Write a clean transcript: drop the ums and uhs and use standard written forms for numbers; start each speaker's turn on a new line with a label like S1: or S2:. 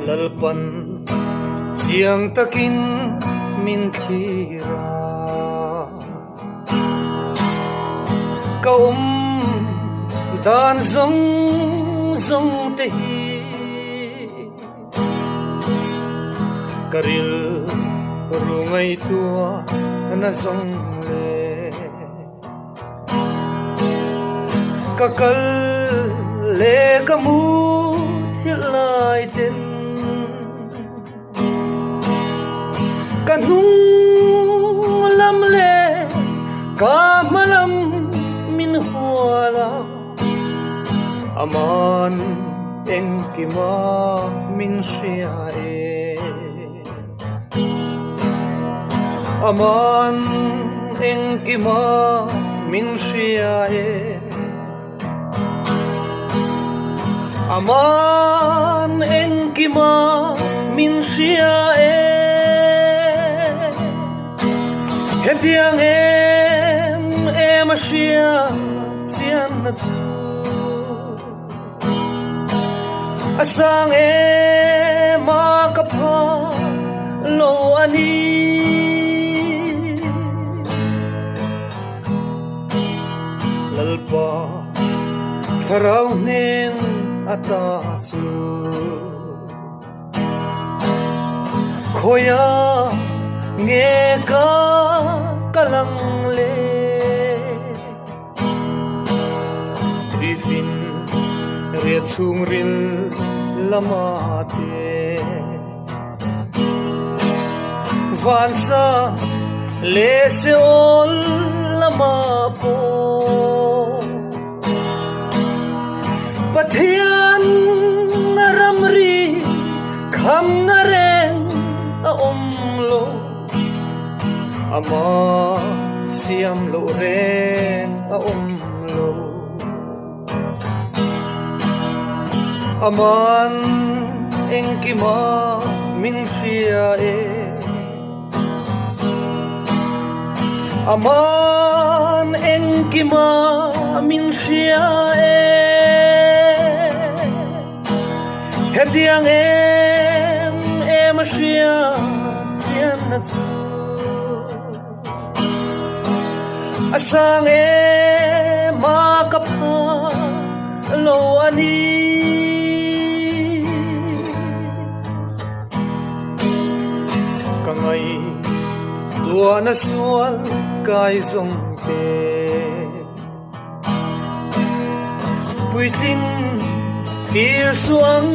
S1: lalpan siang takin min thira kaum dan zong zong te hi karil rungai tua na zong le kakal le kamu hilai ten kanung lam le kamalam min huala aman engkima min shiae aman engkima min shiae aman engkima min shiae hetiang em ashia chian na chu asang makapha lo ani lalpa tharau nen ata chu khoya nge ka kalang le trifin re chung ril lama te vansa le se ol lama po pathian naramri kham nareng a omlo ama siam lo ren a omlo aman engkima min shiae aman engkima min shiae hetiang em shia chian na chu asang makapha lo ani kangai tua na sual kai zong te puitin pir suang